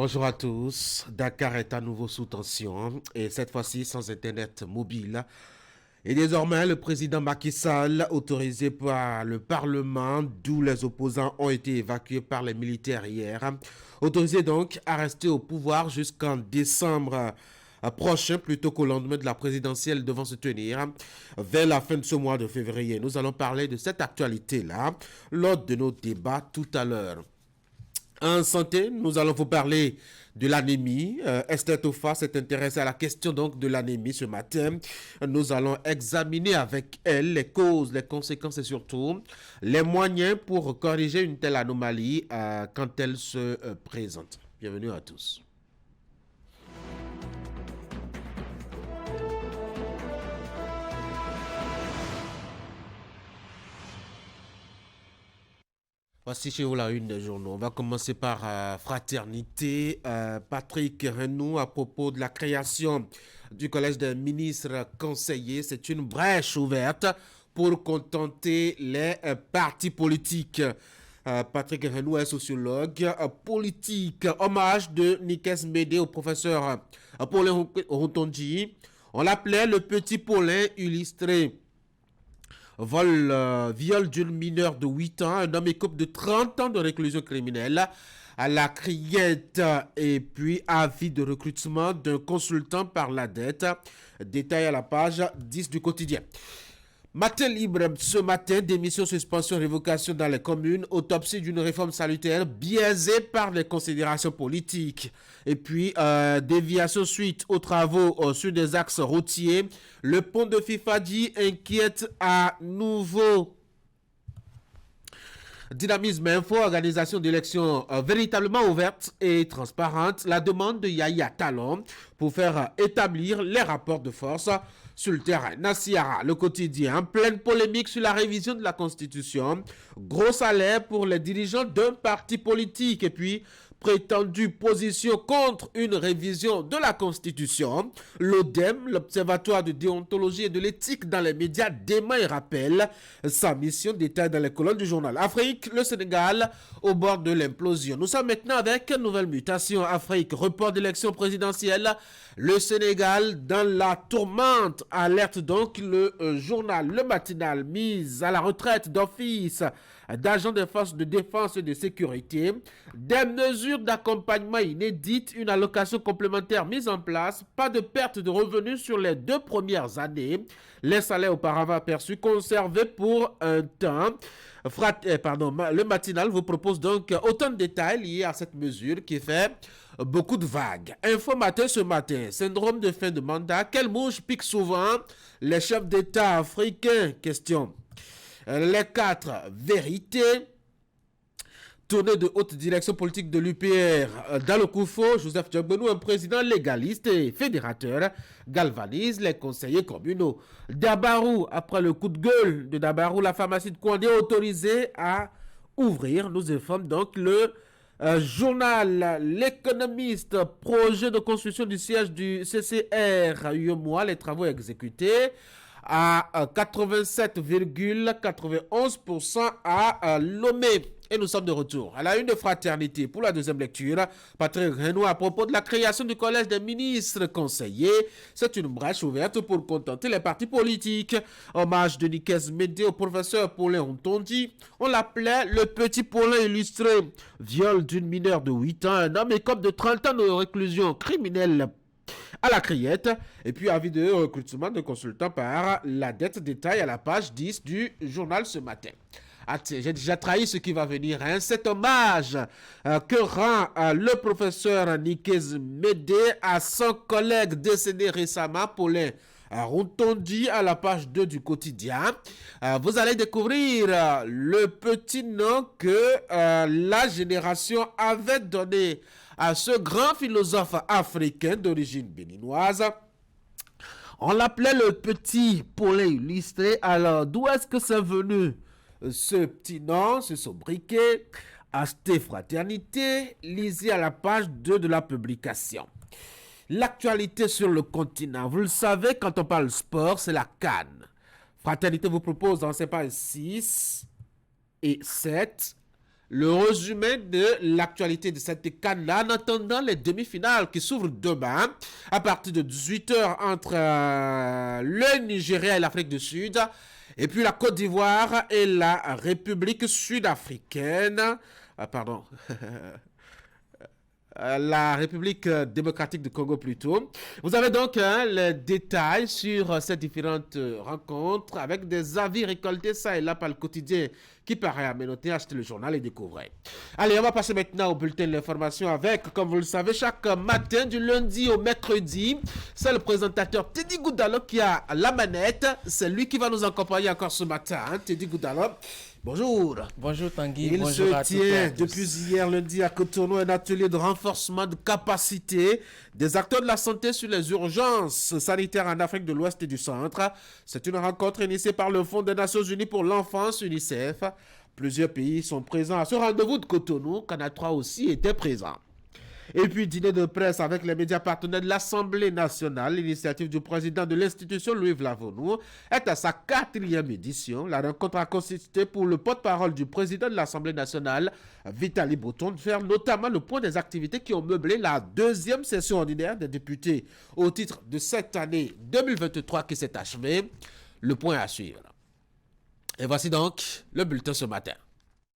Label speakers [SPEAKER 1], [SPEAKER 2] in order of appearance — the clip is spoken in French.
[SPEAKER 1] Bonjour à tous. Dakar est à nouveau sous tension et cette fois-ci sans Internet mobile. Et désormais, le président Macky Sall, autorisé par le Parlement, d'où les opposants ont été évacués par les militaires hier, autorisé donc à rester au pouvoir jusqu'en décembre prochain plutôt qu'au lendemain de la présidentielle devant se tenir vers la fin de ce mois de février. Nous allons parler de cette actualité-là lors de nos débats tout à l'heure. En santé, nous allons vous parler de l'anémie. Esther Tofa s'est intéressée à la question donc de l'anémie ce matin. Nous allons examiner avec elle les causes, les conséquences et surtout les moyens pour corriger une telle anomalie quand elle se présente. Bienvenue à tous. Voici chez vous la une des journaux. On va commencer par Fraternité. Patrick Renou à propos de la création du Collège des ministres conseillers. C'est une brèche ouverte pour contenter les partis politiques. Patrick Renou est sociologue politique. Hommage de Nikes Médé au professeur Paulin Rontondi. On l'appelait le petit Paulin illustré. Viol d'une mineure de 8 ans, un homme écope de 30 ans de réclusion criminelle à la criette et puis avis de recrutement d'un consultant par la dette. Détail à la page 10 du quotidien. Matin libre, ce matin, démission, suspension, révocation dans les communes, autopsie d'une réforme salutaire biaisée par les considérations politiques. Et puis, déviation suite aux travaux sur des axes routiers. Le pont de Fifadi inquiète à nouveau. Dynamisme Info, organisation d'élections véritablement ouverte et transparente. La demande de Yahya Talon pour faire établir les rapports de force sur le terrain. Nassiara, le quotidien, pleine polémique sur la révision de la Constitution. Gros salaire pour les dirigeants d'un parti politique. Et puis, prétendue position contre une révision de la Constitution. L'ODEM, l'Observatoire de déontologie et de l'éthique dans les médias, dément et rappelle sa mission. Détail dans les colonnes du journal. Afrique, le Sénégal au bord de l'implosion. Nous sommes maintenant avec une nouvelle mutation. Afrique, report d'élection présidentielle. Le Sénégal dans la tourmente. Alerte donc le journal, le matinal, mise à la retraite d'office d'agents des forces de défense et de sécurité, des mesures d'accompagnement inédites, une allocation complémentaire mise en place, pas de perte de revenus sur les 2 premières années, les salaires auparavant perçus conservés pour un temps. Le matinal vous propose donc autant de détails liés à cette mesure qui fait beaucoup de vagues. Info matin ce matin, syndrome de fin de mandat, quelle mouche pique souvent les chefs d'État africains? Question. Les 4 vérités. Tournée de haute direction politique de l'UPR dans le Koufo, Joseph Djogbenou, un président légaliste et fédérateur, galvanise les conseillers communaux. Dabarou, après le coup de gueule de Dabarou, la pharmacie de Kouandé autorisée à ouvrir. Nous informe donc le journal L'économiste, projet de construction du siège du CCR, UEMOA, les travaux exécutés à 87,91% à Lomé. Et nous sommes de retour à la une de Fraternité pour la deuxième lecture. Patrick Renou à propos de la création du Collège des ministres conseillers. C'est une brèche ouverte pour contenter les partis politiques. Hommage de Nikes Médé au professeur Paulin Rontondi. On l'appelait le petit Paulin illustré. Viol d'une mineure de 8 ans. Un homme écope de 30 ans de réclusion criminelle à la criette. Et puis avis de recrutement de consultants par la dette. Détail à la page 10 du journal ce matin. Ah, j'ai déjà trahi ce qui va venir. Hein. Cet hommage que rend le professeur Nikes Médé à son collègue décédé récemment, Paulin Rontondi, à la page 2 du quotidien. Vous allez découvrir le petit nom que la génération avait donné à ce grand philosophe africain d'origine béninoise. On l'appelait le petit Paulin illustré. Alors, d'où est-ce que c'est venu ce petit nom, ce sobriquet? Achetez Fraternité, lisez à la page 2 de la publication. L'actualité sur le continent. Vous le savez, quand on parle sport, c'est la CAN. Fraternité vous propose dans ses pages 6 et 7 le résumé de l'actualité de cette CAN-là en attendant les demi-finales qui s'ouvrent demain à partir de 18h entre le Nigeria et l'Afrique du Sud et puis la Côte d'Ivoire et la République sud-africaine. Pardon. La République démocratique du Congo plutôt. Vous avez donc les détails sur ces différentes rencontres avec des avis récoltés ça et là par le quotidien qui paraît à menoter. Achetez le journal et découvrez. Allez, on va passer maintenant au bulletin de l'information avec, comme vous le savez, chaque matin du lundi au mercredi, c'est le présentateur Teddy Goudalo qui a la manette. C'est lui qui va nous accompagner encore ce matin. Teddy Goudalo. Bonjour.
[SPEAKER 2] Bonjour Tanguy,
[SPEAKER 1] Il
[SPEAKER 2] bonjour à
[SPEAKER 1] se
[SPEAKER 2] toutes et à
[SPEAKER 1] tient
[SPEAKER 2] tous.
[SPEAKER 1] depuis hier lundi à Cotonou un atelier de renforcement de capacité des acteurs de la santé sur les urgences sanitaires en Afrique de l'Ouest et du Centre. C'est une rencontre initiée par le Fonds des Nations Unies pour l'enfance, UNICEF. Plusieurs pays sont présents à ce rendez-vous de Cotonou. Canal 3 aussi était présent. Et puis, dîner de presse avec les médias partenaires de l'Assemblée nationale. L'initiative du président de l'institution, Louis Vlavonou, est à sa 4e édition. La rencontre a consisté pour le porte-parole du président de l'Assemblée nationale, Vitali Bouton, de faire notamment le point des activités qui ont meublé la 2e session ordinaire des députés au titre de cette année 2023 qui s'est achevée. Le point à suivre. Et voici donc le bulletin ce matin.